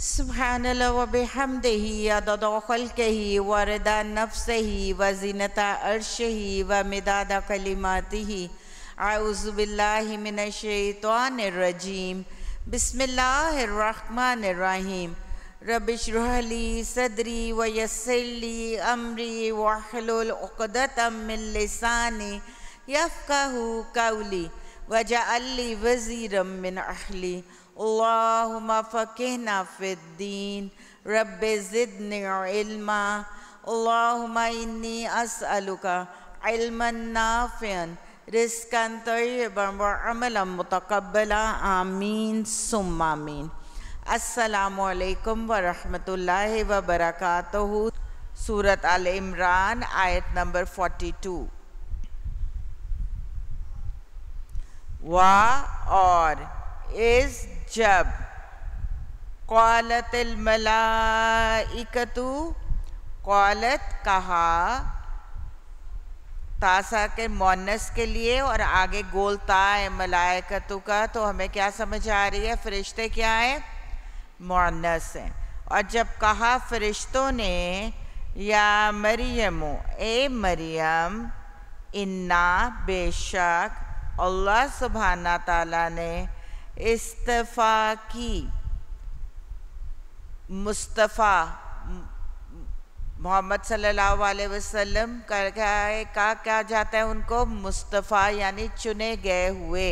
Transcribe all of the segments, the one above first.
سبحان اللہ و بحمدہ عدد خلقہ و رضا نفسہ و زینت عرشہ و مداد کلماتہ اعوذ باللہ من الشیطان الرجیم بسم اللہ الرحمن الرحیم رب اشرح لی صدری و یسر لی امری واحلل عقدۃ من لسانی یفقہوا قولی واجعل لی وزیرا من اہلی اللہم فقہنا فی الدین رب زدنی علما اللہم انی اسألک علما نافعا رزقا طیبا وعملا متقبلا آمین ثم آمین۔ السلام علیکم ورحمۃ اللہ وبرکاتہ۔ سورۃ آل عمران آیت نمبر 42۔ اور اس جب قالت الملائکۃ، قالت کہا تاسا کے مونس کے لیے اور آگے گولتا ہے ملائکتوں کا، تو ہمیں کیا سمجھ آ رہی ہے؟ فرشتے کیا ہیں؟ مونس ہیں۔ اور جب کہا فرشتوں نے یا مریم، اے مریم، انا بے شک اللہ سبحانہ تعالیٰ نے استفا کی، مصطفیٰ محمد صلی اللہ علیہ وسلم کہا جاتا ہے ان کو مصطفیٰ، یعنی چنے گئے ہوئے،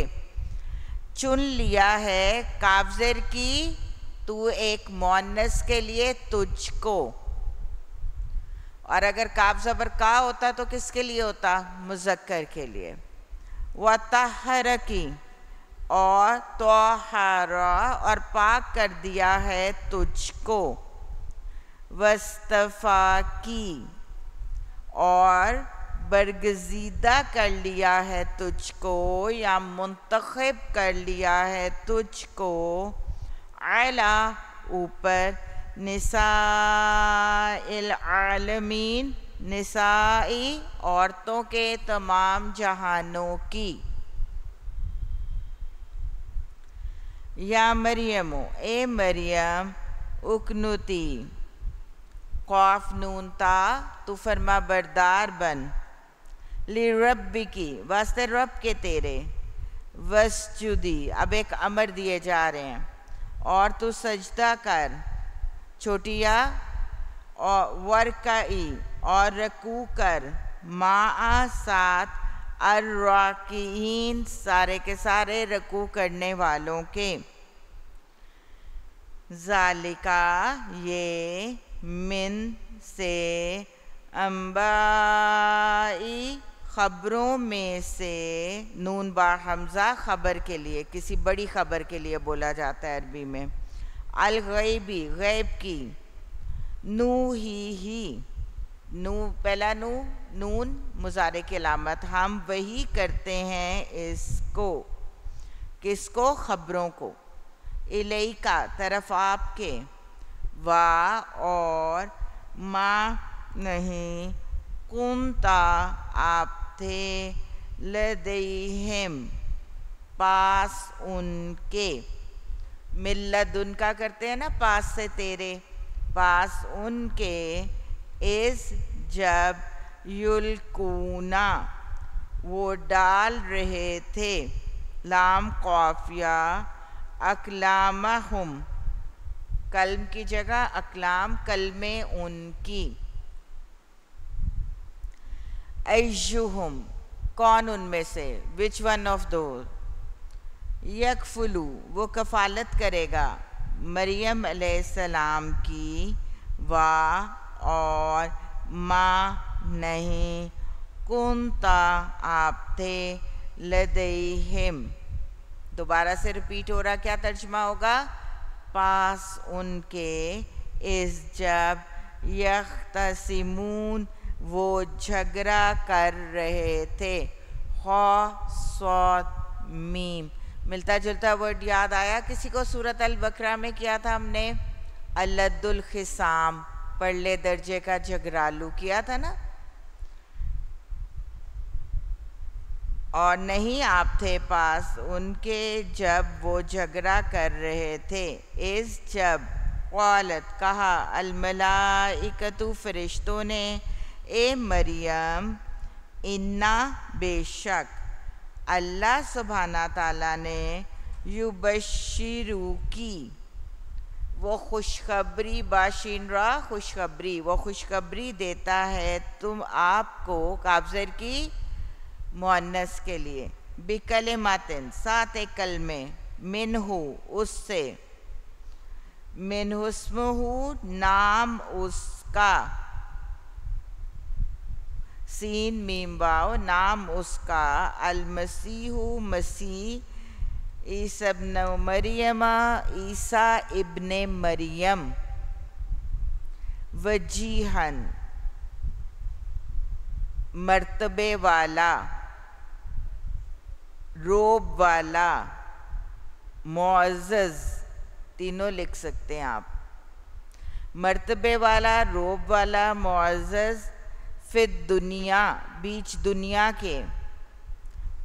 چن لیا ہے کافزر کی تو ایک مونس کے لیے تجھ کو، اور اگر کاف زبر کا ہوتا تو کس کے لیے ہوتا؟ مذکر کے لیے۔ وَطَہَّرَكِ اور طہارا اور پاک کر دیا ہے تجھ کو، وَاسْتَفَاكِ اور برگزیدہ کر لیا ہے تجھ کو یا منتخب کر لیا ہے تجھ کو، عَلَى اوپر، نساء العالمین نسائی عورتوں کے تمام جہانوں کی۔ یا مریم، اے مریم، اقنتی، قاف نون تا، تو فرما بردار بن، لربکی، واسطے رب کے تیرے، وسجدی، اب ایک امر دیے جا رہے ہیں، اور تو سجدہ کر، چھوٹیا، اور ورکعی اور رکوع کر، مع ساتھ، الراکعین سارے کے سارے رکوع کرنے والوں کے، ذالکا یہ، من سے، انبائی خبروں میں سے، نون با حمزہ خبر کے لیے، کسی بڑی خبر کے لیے بولا جاتا ہے عربی میں، الغیبی غیب کی، نوحیہ نو پہلا نون مضارع کی علامت، ہم وحی کرتے ہیں اس کو، کس کو؟ خبروں کو، الیکا طرف آپ کے، وا اور ما نہیں، کنتا آپ تھے، لدیہم پاس ان کے، ملدن کا کرتے ہیں نا پاس سے تیرے، پاس ان کے، اس جب، یلکونا وہ ڈال رہے تھے، لام قافیہ، اقلامہم کلم کی جگہ اقلام کلمے ان کی، ایہم کون ان میں سے، which one of those، یکفلو وہ کفالت کرے گا، مریم علیہ السلام کی، وا اور ما نہیں، کنتا آپ تھے، لدیہم دوبارہ سے ریپیٹ ہو رہا، کیا ترجمہ ہوگا؟ پاس ان کے، اس جب، یختصمون وہ جھگڑا کر رہے تھے، صاد میم ملتا جلتا ورڈ یاد آیا کسی کو؟ سورۃ البقرہ میں کیا تھا ہم نے؟ الد الخصام، پرلے درجے کا جھگڑالو کیا تھا نا۔ اور نہیں آپ تھے پاس ان کے جب وہ جھگڑا کر رہے تھے، اس جب قالت کہا الملائکۃ فرشتوں نے اے مریم انا بے شک اللہ سبحانہ تعالیٰ نے یبشرو کی وہ خوشخبری باشندہ خوشخبری وہ خوشخبری دیتا ہے تم آپ کو کافزر کی مؤنث کے لیے بکلماتن ساتھ ایک کلمے منہو اس سے منہ اسمہ نام اس کا سین میم واو نام اس کا المسیح مسیح عیسی ابن مریم عیسیٰ ابن مریم وجیہن مرتبے والا روب والا معزز تینوں لکھ سکتے ہیں آپ مرتبے والا روب والا معزز فی الدنیا بیچ دنیا کے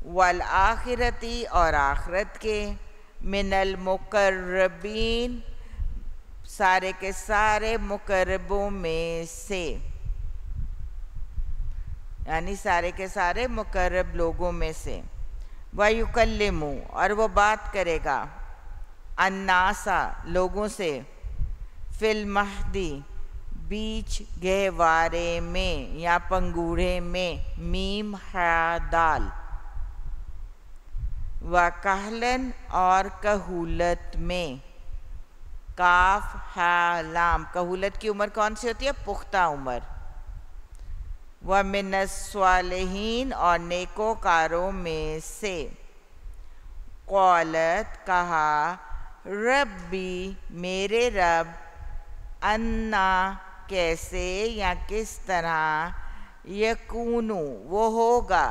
والآخرتی اور آخرت کے من المقربین سارے کے سارے مقربوں میں سے یعنی سارے کے سارے مقرب لوگوں میں سے وَيُكَلِّمُ اور وہ بات کرے گا النَّاسَ لوگوں سے فی المہدی بیچ گہوارے میں یا پنگوڑے میں میم ہا دال وَكَهْلًا اور کہولت میں کاف ہا لام کہولت کی عمر کون سی ہوتی ہے پختہ عمر وَمِنَ الصَّالِحِينَ اور نیکوکاروں میں سے قالت کہا ربی میرے رب انا کیسے یا کس طرح یکونو وہ ہوگا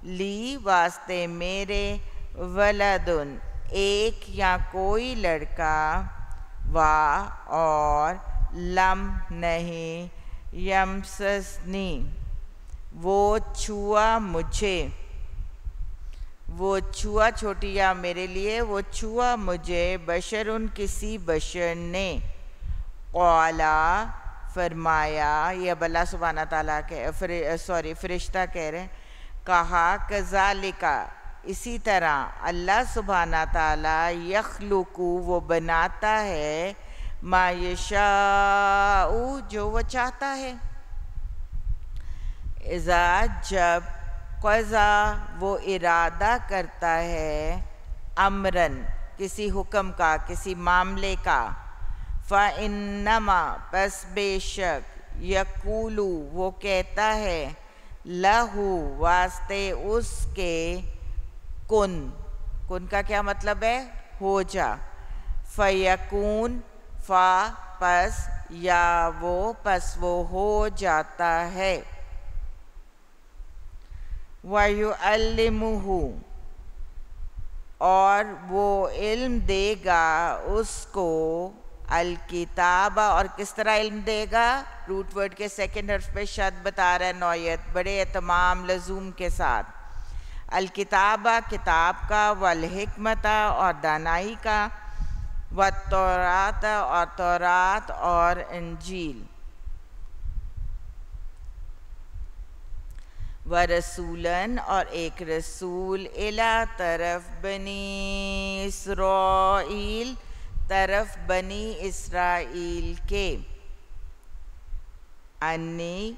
لی واسطے میرے ولدن ایک یا کوئی لڑکا وا اور لم نہیں یمسسنی وہ چھوا مجھے وہ چھوا چھوٹی یا میرے لیے وہ چھوا مجھے بشرن کسی بشر نے قالا فرمایا یہ اب اللہ سبحانہ تعالیٰ کے فرشتہ کہہ رہے ہیں کہا کذالکا اسی طرح اللہ سبحانہ تعالیٰ یخلق وہ بناتا ہے ما یشاء جو وہ چاہتا ہے اذا جب قضا وہ ارادہ کرتا ہے امرن کسی حکم کا کسی معاملے کا فَإِنَّمَا پس بے شک یقولو وہ کہتا ہے لہو واسطے اس کے کن کا کیا مطلب ہے ہو جا فیکون فا پس یا وہ پس وہ ہو جاتا ہے وَيُعَلِّمُهُ اور وہ علم دے گا اس کو الکتاب اور کس طرح علم دے گا روٹ ورڈ کے سیکنڈ حرف پہ شد بتا رہا ہے نوعیت بڑے اہتمام لزوم کے ساتھ الکتابہ کتاب کا والحکمت اور دانائی کا والتورات اور تورات اور انجیل ورسولاً اور ایک رسول الی طرف بنی اسرائیل طرف بنی اسرائیل کے انی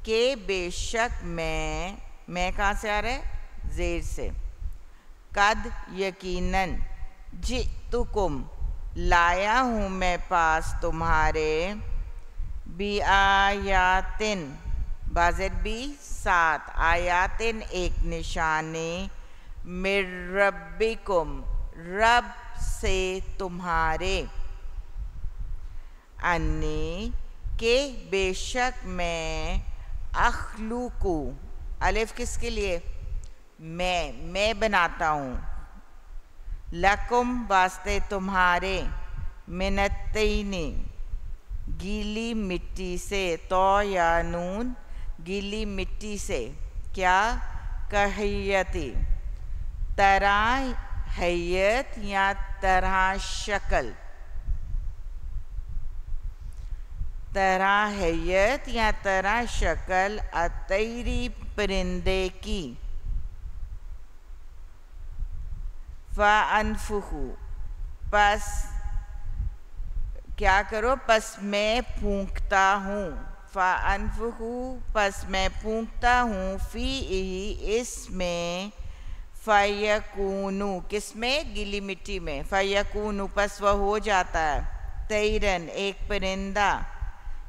کہ بے شک میں کہاں سے آ رہا ہے زیر سے قد یقیناً جئتکم لایا ہوں میں پاس تمہارے بی آیاتن بازر بھی 7 آیاتن ایک نشانی من ربکم رب سے تمہارے انی کہ بے شک میں اخلوقو الف کس کے لیے میں بناتا ہوں لکم واسطے تمہارے من الطین گیلی مٹی سے تو یا نون گیلی مٹی سے کیا کہیتی طرح حیت یا طرح شکل طرح حیت یا طرح شکل الطیری پرندے کی. فَأَنفُخُ پس کیا کرو، پس میں پھونکتا ہوں. فَأَنفُخُ پس میں پھونکتا ہوں. فِيهِ اس میں. فَيَكُونُ کس میں؟ گیلی مٹی میں. فَيَكُونُ پس وہ ہو جاتا ہے. طَيْرًا ایک پرندہ.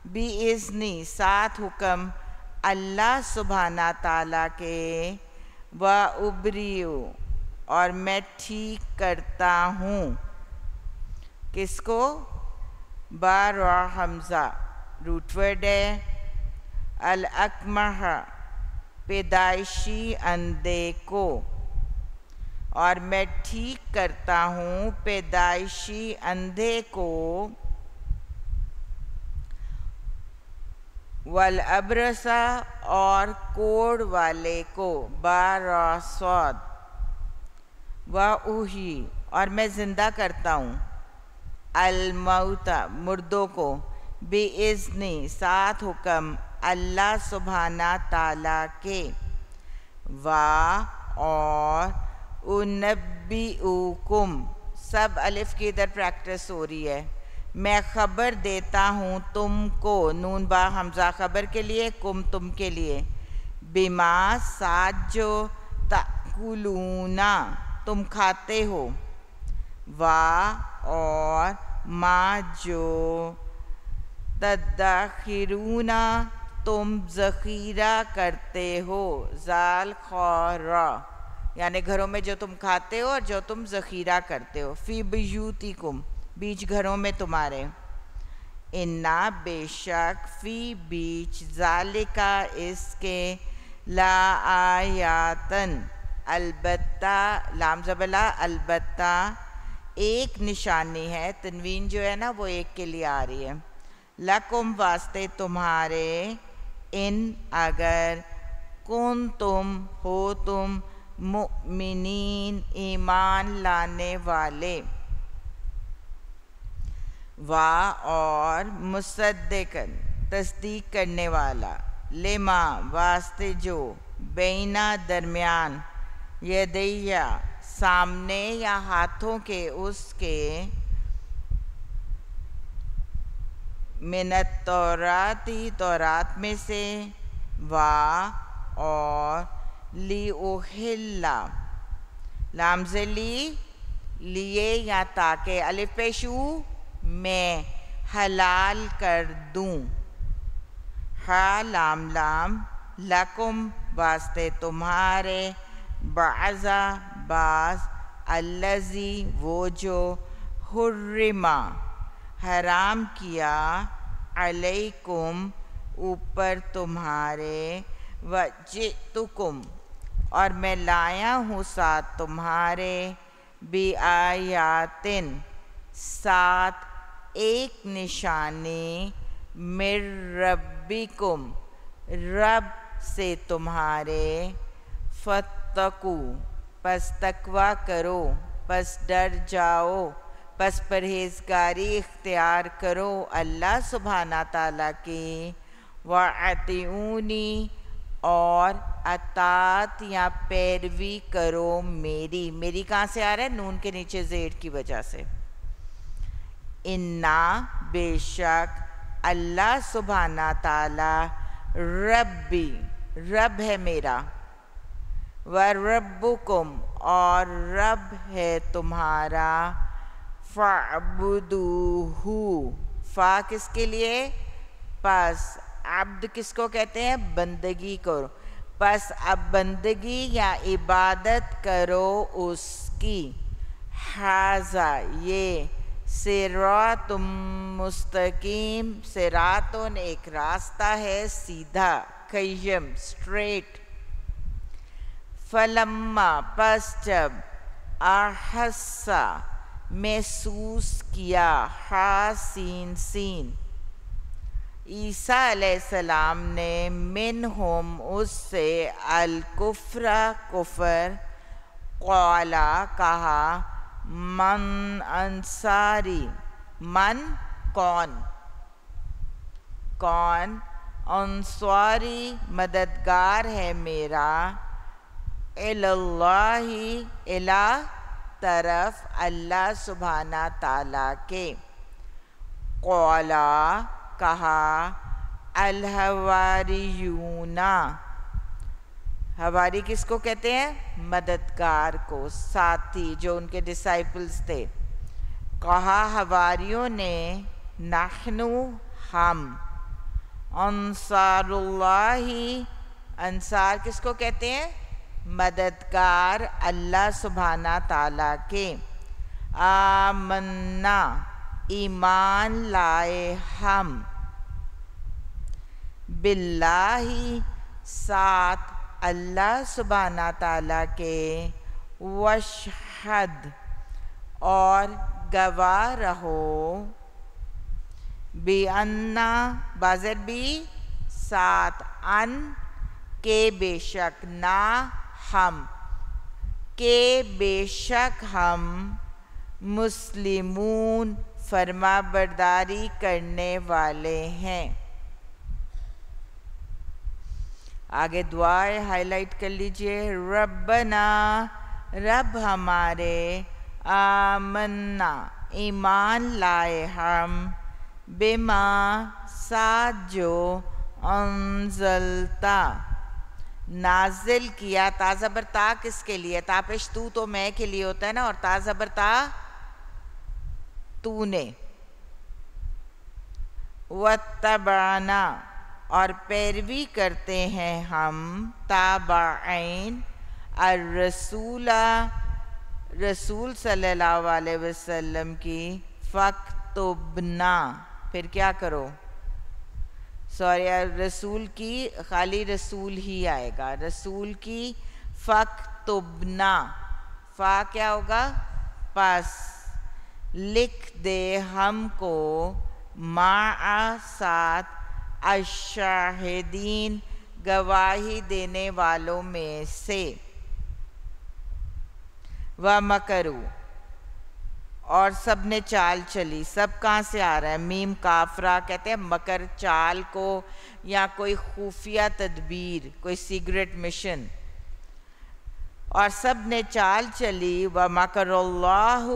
بِإِذْنِ ساتھ حکم اللہ سبحانہ تعالیٰ کے. وَأُبْرِئُ اور میں ٹھیک کرتا ہوں. کس کو؟ با را حمزہ روٹ ورڈ ہے. الاکمہ پیدائشی اندھے کو. اور میں ٹھیک کرتا ہوں پیدائشی اندھے کو. والابرص اور کوڑ والے کو. با را صاد. وَأُحْيِي اور میں زندہ کرتا ہوں. الموت مردوں کو. بِإِذْنِ ساتھ حکم اللہ سبحانہ تعالیٰ کے. اور اُنَبِّئُکُم سب الف کی ادھر پریکٹس ہو رہی ہے. میں خبر دیتا ہوں تم کو. نون با حمزہ خبر کے لیے، کم تم کے لیے. بما ساتھ جو تأکلون تم کھاتے ہو. اور ما جو تدخرون تم ذخیرہ کرتے ہو. ذال خورا یعنی گھروں میں جو تم کھاتے ہو اور جو تم ذخیرہ کرتے ہو. فی بیوتکم بیچ گھروں میں تمہارے. انا بے شک. فی بیچ. ذالکا اس کے. لا آیاتن البتہ. لام زبلا البتہ ایک نشانی ہے. تنوین جو ہے نا وہ ایک کے لیے آ رہی ہے. لکم واسطے تمہارے. ان اگر. کن تم ہو تم. مؤمنین ایمان لانے والے. اور مصدقن تصدیق کرنے والا. لما واسطے جو. بینا درمیان. یدیہ سامنے یا ہاتھوں کے اس کے. من التوراتی تورات میں سے. اور لیُحِلَّ لام سے لی لیے یا تاکہ الف پیشو میں حلال کر دوں. لام لام. لکم واسطے تمہارے. بعضا بعض. الذی وہ جو. حرما حرام کیا. علیکم اوپر تمہارے. وجئتکم اور میں لایا ہوں ساتھ تمہارے. بِآیاتٍ ساتھ ایک نشانی. من ربکم رب سے تمہارے. فاتقوا پس تقوی کرو. پس ڈر جاؤ. پس پرہیزگاری اختیار کرو اللہ سبحانہ تعالیٰ کی. وَأَطِیعُونِی اور اطاعت یا پیروی کرو میری. میری کہاں سے آ رہا ہے؟ نون کے نیچے زیر کی وجہ سے. انا بے شک. اللہ سبحانہ تعالیٰ. ربی رب ہے میرا. وَرَبُّکُمْ اور رب ہے تمہارا. فَاعْبُدُوهُ فا کس کے لیے؟ پس. عبد کس کو کہتے ہیں؟ بندگی کرو. پس اب بندگی یا عبادت کرو اس کی. ھذا یہ. صراط مستقیم. صراطن ایک راستہ ہے سیدھا. قیم اسٹریٹ. فلما پس جب. احس محسوس کیا. سین سین. عیسیٰ علیہ السلام نے. منہم اس سے. الکفر کفر. قالا کہا. من انصاری من کون. کون؟ انصاری مددگار ہے میرا، اللہ الہ طرف اللہ سبحانہ تعالیٰ کے، قولا کہا، الحواریون، حواری کس کو کہتے ہیں؟ مددگار کو، ساتھی جو ان کے ڈسائپلز تھے، کہا حواریوں نے، نحنو ہم، انصار اللہ، انصار کس کو کہتے ہیں؟ مددگار اللہ سبحانہ تعالیٰ کے، آمنا ایمان لائے ہم، باللہ ساتھ اللہ سبحانہ تعالیٰ کے، وشہد اور گواہ رہو، بِأَنَّا بازر بھی ساتھ، ان کے بے شک، نہ ہم، کہ بے شک ہم، مسلمون فرما برداری کرنے والے ہیں۔ آگے دعائیں ہائی لائٹ کر لیجئے، ربنا رب ہمارے، آمنا ایمان لائے ہم، بما ساتھ جو، انزلتا نازل کیا، تا زبر تا کس کے لیے؟ تا پیش تو میں کے لیے ہوتا ہے نا، اور تا زبر تا تو نے، واتبعنا اور پیروی کرتے ہیں ہم، تابعین الرسول رسول صلی اللہ علیہ وسلم کی، فاکتبنا پھر کیا کرو؟ سوری رسول کی خالی رسول ہی آئے گا، رسول کی، فاکتبنا، فا کیا ہوگا؟ پس، لکھ دے ہم کو، مع ساتھ، الشاہدین گواہی دینے والوں میں سے، وَمَكَرُوا اور سب نے چال چلی، سب کہاں سے آ رہا ہے؟ میم کافرہ، کہتے ہیں مکر چال کو، یا کوئی خفیہ تدبیر، کوئی سیکرٹ مشن، اور سب نے چال چلی، وَمَكَرَ اللَّهُ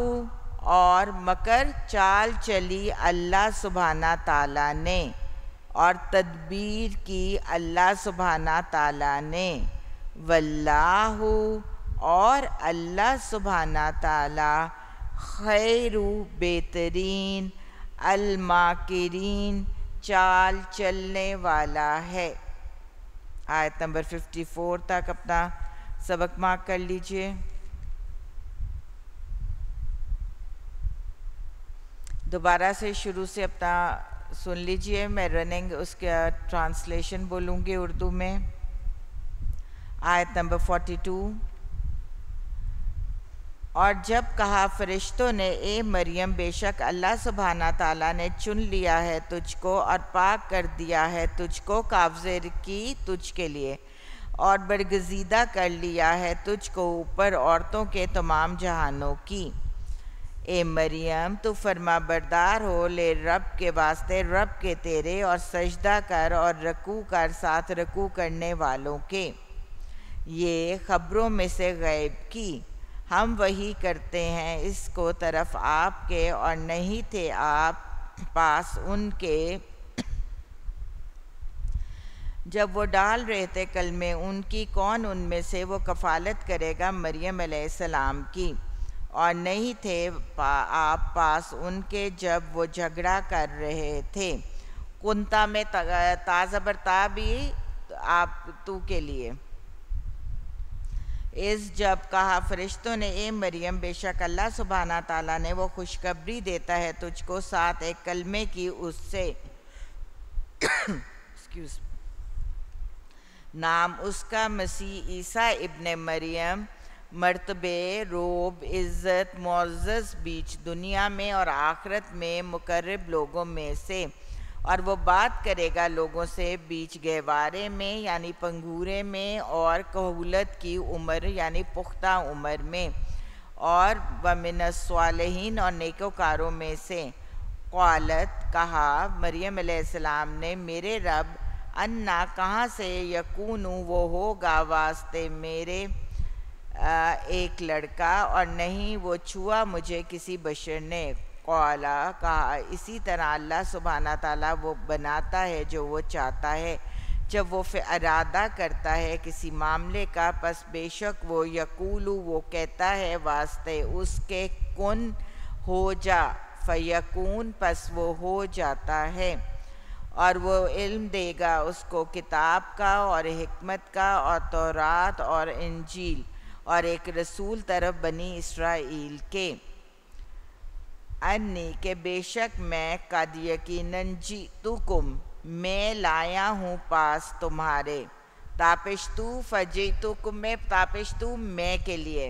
اور مکر چال چلی اللہ سبحانہ تعالیٰ نے، اور تدبیر کی اللہ سبحانہ تعالیٰ نے، واللہ اور اللہ سبحانہ تعالیٰ، خیر بہترین، الماکرین چال چلنے والا ہے۔ آیت نمبر 54 تک اپنا سبق مارک کر لیجئے۔ دوبارہ سے شروع سے اپنا سن لیجئے، میں رننگ اس کا ٹرانسلیشن بولوں گی اردو میں۔ آیت نمبر 42، اور جب کہا فرشتوں نے، اے مریم بے شک اللہ سبحانہ تعالیٰ نے چن لیا ہے تجھ کو اور پاک کر دیا ہے تجھ کو، کافر کی تجھ کے لیے، اور برگزیدہ کر لیا ہے تجھ کو اوپر عورتوں کے تمام جہانوں کی، اے مریم تو فرما بردار ہو لے رب کے واسطے، رب کے تیرے، اور سجدہ کر اور رکوع کر ساتھ رکوع کرنے والوں کے، یہ خبروں میں سے غیب کی، ہم وحی کرتے ہیں اس کو طرف آپ کے، اور نہیں تھے آپ پاس ان کے جب وہ ڈال رہے تھے کلمے ان کی، کون ان میں سے وہ کفالت کرے گا مریم علیہ السلام کی، اور نہیں تھے آپ پاس ان کے جب وہ جھگڑا کر رہے تھے۔ کنتا میں تا زبر تا بھی آپ تو کے لیے، اس جب کہا فرشتوں نے، اے مریم بے شک اللہ سبحانہ تعالیٰ نے وہ خوشخبری دیتا ہے تجھ کو ساتھ ایک کلمے کی، اس سے نام اس کا مسیح عیسیٰ ابن مریم، مرتبے، روب، عزت، معزز بیچ دنیا میں اور آخرت میں مقرب لوگوں میں سے، اور وہ بات کرے گا لوگوں سے بیچ گہوارے میں یعنی پنگورے میں، اور کہولت کی عمر یعنی پختہ عمر میں، اور وَمِنَ الصَّالِحِينَ اور نیکوکاروں میں سے، قالت کہا مریم علیہ السلام نے میرے رب انا کہاں سے یکون وہ ہوگا واسطے میرے ایک لڑکا اور نہیں وہ چھوا مجھے کسی بشر نے. قالا کہا اسی طرح اللہ سبحانہ تعالیٰ وہ بناتا ہے جو وہ چاہتا ہے. جب وہ ارادہ کرتا ہے کسی معاملے کا پس بے شک وہ یقولو وہ کہتا ہے واسطے اس کے کن ہو جا فیکون پس وہ ہو جاتا ہے. اور وہ علم دے گا اس کو کتاب کا اور حکمت کا اور تورات اور انجیل اور ایک رسول طرف بنی اسرائیل کے. انی کہ بے شک میں قد یقیناً جئتکم میں لایا ہوں پاس تمہارے. تاپشتو فجئتکم میں تاپشتو میں کے لیے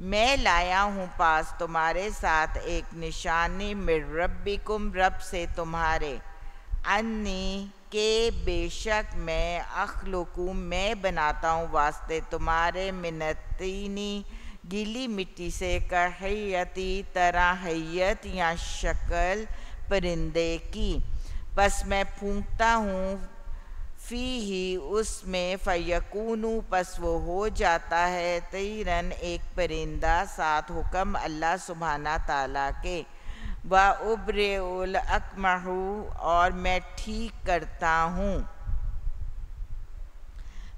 میں لایا ہوں پاس تمہارے ساتھ ایک نشانی من ربکم رب سے تمہارے. انی کہ بے شک میں اخلقو میں بناتا ہوں واسطے تمہارے من الطینی گیلی مٹی سے کحیتی طرح حیت یا شکل پرندے کی. پس میں پھونکتا ہوں فی ہی اس میں فیکونو پس وہ ہو جاتا ہے طیرن ایک پرندہ ساتھ حکم اللہ سبحانہ تعالیٰ کے. وَأُبْرِئُ الْأَكْمَحُ اور میں ٹھیک کرتا ہوں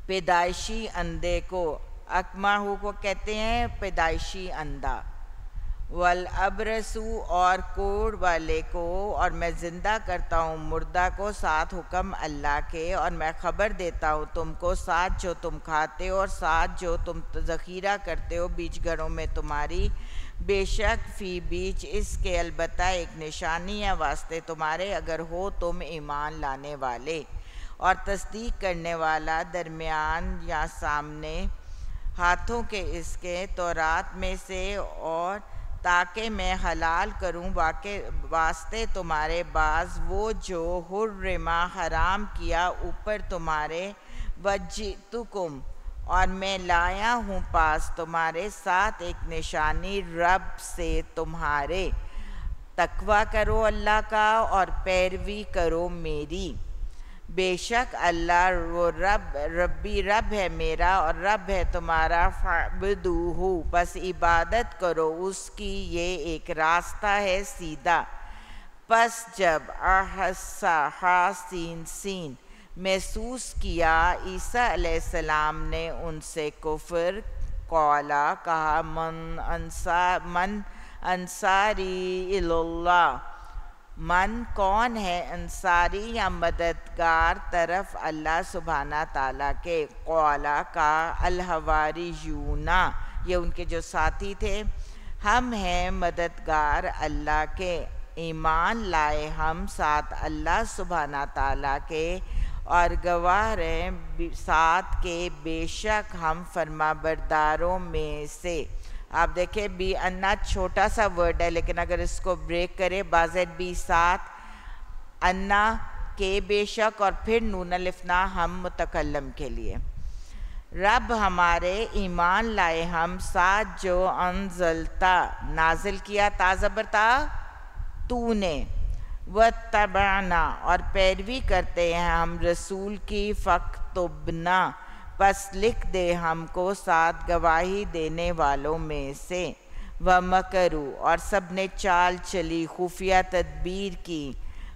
پیدائشی اندھے کو. اکمحو کو کہتے ہیں پیدائشی اندھا. والابرسو اور کوڑ والے کو اور میں زندہ کرتا ہوں مردہ کو ساتھ حکم اللہ کے. اور میں خبر دیتا ہوں تم کو ساتھ جو تم کھاتے ہو اور ساتھ جو تم ذخیرہ کرتے ہو بیچ گھروں میں تمہاری. بے شک فی بیچ اس کے البتہ ایک نشانی ہے واسطے تمہارے اگر ہو تم ایمان لانے والے. اور تصدیق کرنے والا درمیان یا سامنے ہاتھوں کے اس کے تورات میں سے اور تاکہ میں حلال کروں واسطے تمہارے بعض وہ جو حرما حرام کیا اوپر تمہارے. وجئتکم اور میں لایا ہوں پاس تمہارے ساتھ ایک نشانی رب سے تمہارے. تقویٰ کرو اللہ کا اور پیروی کرو میری. بے شک اللہ وہ ربی رب ہے میرا اور رب ہے تمہارا. فاعبدوہ بس عبادت کرو اس کی یہ ایک راستہ ہے سیدھا. پس جب احسا حاسین سین محسوس کیا عیسیٰ علیہ السلام نے ان سے کفر. قالا کہا من انصاری اللہ من کون ہے انصاری یا مددگار طرف اللہ سبحانہ تعالیٰ کے. قالا کا الحواریون یہ ان کے جو ساتھی تھے ہم ہیں مددگار اللہ کے. ایمان لائے ہم ساتھ اللہ سبحانہ تعالیٰ کے اور گواہ رہیں ساتھ کے بے شک ہم فرما برداروں میں سے. آپ دیکھیں بی انا چھوٹا سا ورڈ ہے لیکن اگر اس کو بریک کرے بازید بی ساتھ انا کے بے شک اور پھر نون الفنا ہم متکلم کے لیے. رب ہمارے ایمان لائے ہم ساتھ جو انزلتا نازل کیا تا زبرتا تو نے. واتبعنا اور پیروی کرتے ہیں ہم رسول کی. فاکتبنا پس لکھ دے ہم کو ساتھ گواہی دینے والوں میں سے. ومکروا اور سب نے چال چلی خفیہ تدبیر کی.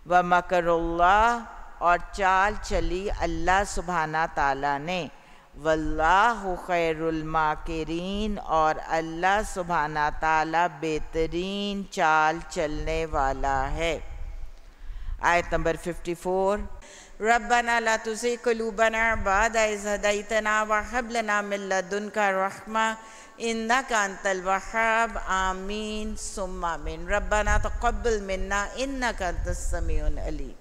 ومکر اللہ اور چال چلی اللہ سبحانہ تعالیٰ نے. واللہ خیر الماکرین اور اللہ سبحانہ تعالیٰ بہترین چال چلنے والا ہے. آیت نمبر 54. ربنا لا تزغ قلوبنا بعد إذ هديتنا وهب لنا من لدنك رحمة إنك أنت الوهاب آمين ثم آمين. ربنا تقبل منا إنك أنت السميع العليم.